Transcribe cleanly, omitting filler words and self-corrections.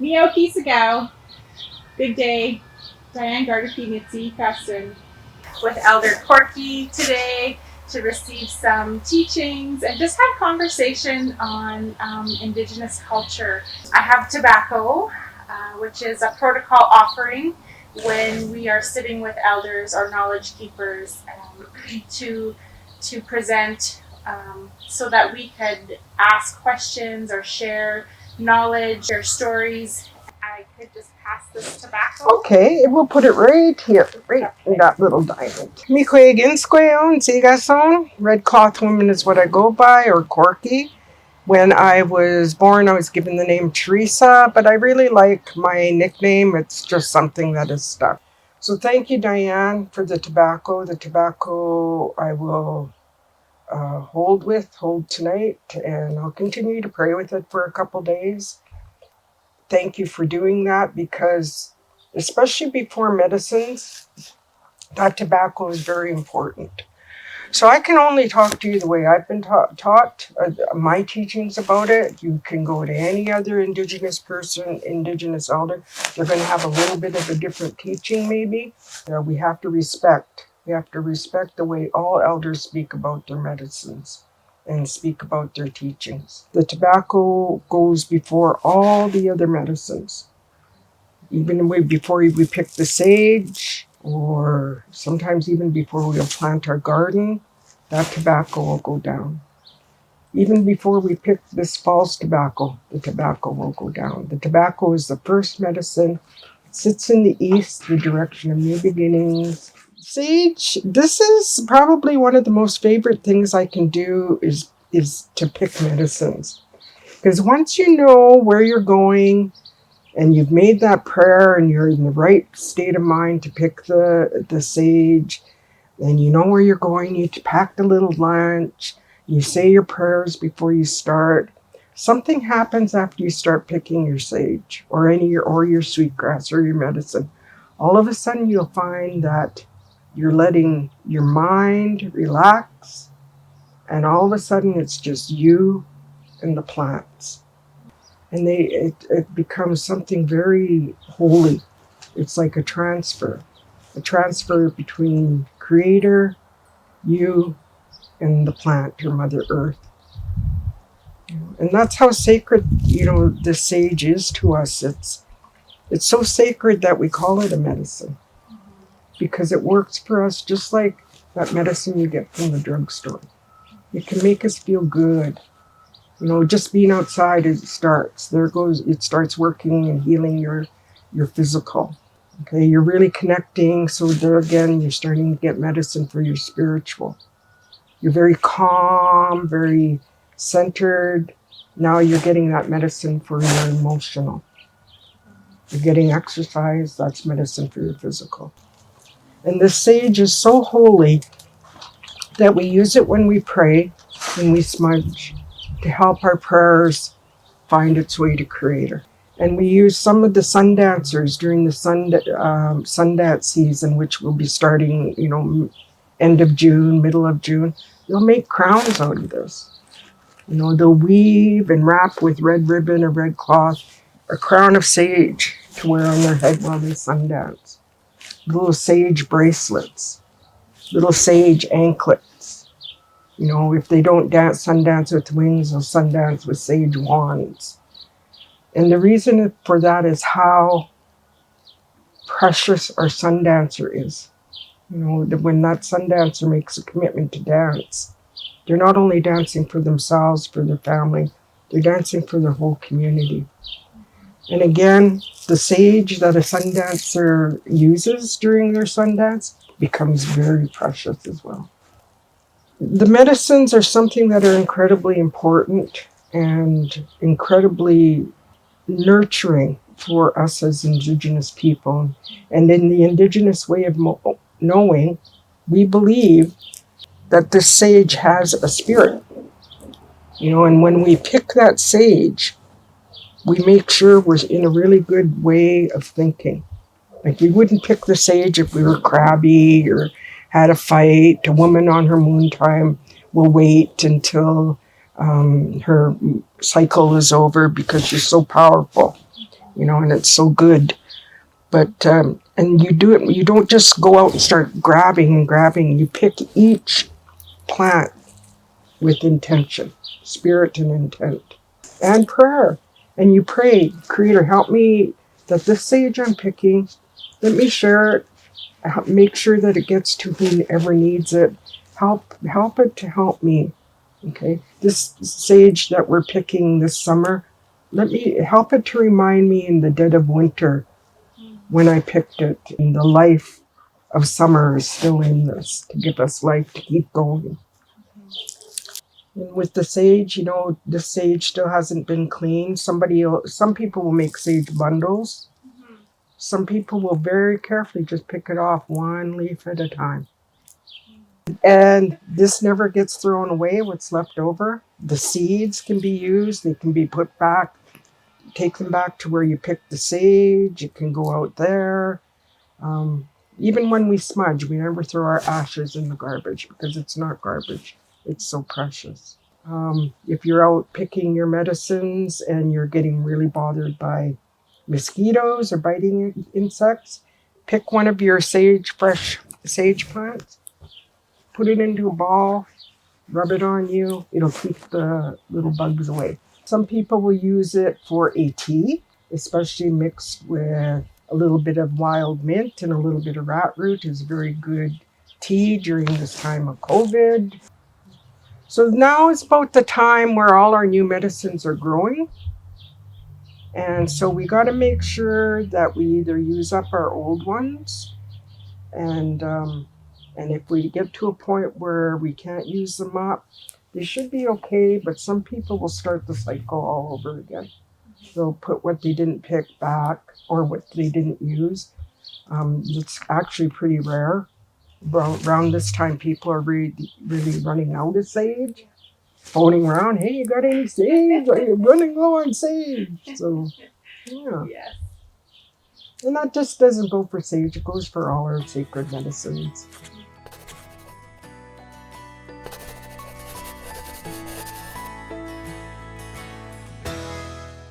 Mio Kisagao, Big Day, Diane Gardapi Custom with Elder Corky today to receive some teachings and just have conversation on Indigenous culture. I have tobacco, which is a protocol offering when we are sitting with elders or knowledge keepers to present so that we could ask questions or share knowledge or stories. I could just pass this tobacco. Okay, we'll put it right here, right in that little diamond. Mikweginskweon, Zigason. Red Cloth Woman is what I go by, or Corky. When I was born, I was given the name Teresa, but I really like my nickname. It's just something that is stuck. So thank you, Diane, for the tobacco. The tobacco I will hold tonight, and I'll continue to pray with it for a couple days. Thank you for doing that, because especially before medicines, that tobacco is very important. So I can only talk to you the way I've been taught my teachings about it. You can go to any other Indigenous person, Indigenous elder. They're going to have a little bit of a different teaching maybe. We have to respect. We have to respect the way all elders speak about their medicines and speak about their teachings. The tobacco goes before all the other medicines. Even before we pick the sage, or sometimes even before we'll plant our garden, that tobacco will go down. Even before we pick this false tobacco, the tobacco will go down. The tobacco is the first medicine. It sits in the east, the direction of new beginnings. Sage, this is probably one of the most favorite things I can do is to pick medicines. Because once you know where you're going, and you've made that prayer and you're in the right state of mind to pick the sage, and you know where you're going, you pack a little lunch, you say your prayers before you start. Something happens after you start picking your sage or your sweetgrass or your medicine. All of a sudden you'll find that you're letting your mind relax, and all of a sudden it's just you and the plants. And it becomes something very holy. It's like a transfer between Creator, you, and the plant, your Mother Earth. And that's how sacred, the sage is to us. It's so sacred that we call it a medicine, because it works for us just like that medicine you get from the drugstore. It can make us feel good. Just being outside, it starts working and healing your physical. Okay, you're really connecting. So there again, you're starting to get medicine for your spiritual. You're very calm, very centered. Now you're getting that medicine for your emotional. You're getting exercise, that's medicine for your physical. And this sage is so holy that we use it when we pray, when we smudge, to help our prayers find its way to Creator. And we use some of the sun dancers during the Sundance season, which will be starting, end of June, middle of June. They'll make crowns out of this. They'll weave and wrap with red ribbon or red cloth a crown of sage to wear on their head while they sundance. Little sage bracelets, little sage anklets. If they don't sundance with wings, they'll sundance with sage wands. And the reason for that is how precious our sundancer is. When that sundancer makes a commitment to dance, they're not only dancing for themselves, for their family, they're dancing for their whole community. And again, the sage that a sundancer uses during their sundance becomes very precious as well. The medicines are something that are incredibly important and incredibly nurturing for us as Indigenous people. And in the Indigenous way of knowing, we believe that the sage has a spirit. And when we pick that sage, we make sure we're in a really good way of thinking. Like, we wouldn't pick the sage if we were crabby or had a fight. A woman on her moon time will wait until her cycle is over because she's so powerful. and it's so good. But and you do it. You don't just go out and start grabbing and grabbing. You pick each plant with intention, spirit and intent, and prayer. And you pray, Creator, help me that this sage I'm picking, let me share it. Make sure that it gets to whoever needs it. Help it to help me. Okay, this sage that we're picking this summer, let me help it to remind me in the dead of winter when I picked it. And the life of summer is still in this to give us life to keep going. And with the sage, the sage still hasn't been cleaned. Some people will make sage bundles. Some people will very carefully just pick it off one leaf at a time. And this never gets thrown away, what's left over. The seeds can be used, they can be put back, take them back to where you picked the sage. It can go out there. Even when we smudge, we never throw our ashes in the garbage because it's not garbage. It's so precious. If you're out picking your medicines and you're getting really bothered by mosquitoes or biting insects, pick one of your fresh sage plants, put it into a ball, rub it on you. It'll keep the little bugs away. Some people will use it for a tea, especially mixed with a little bit of wild mint and a little bit of rat root is very good tea during this time of COVID. So now is about the time where all our new medicines are growing. And so we got to make sure that we either use up our old ones, and if we get to a point where we can't use them up, they should be okay. But some people will start the cycle all over again. They'll put what they didn't pick back or what they didn't use. It's actually pretty rare. Around this time, people are really, really running out of sage. Phoning around, hey, you got any sage? Are you running low on sage? So, yeah. Yes. And that just doesn't go for sage, it goes for all our sacred medicines.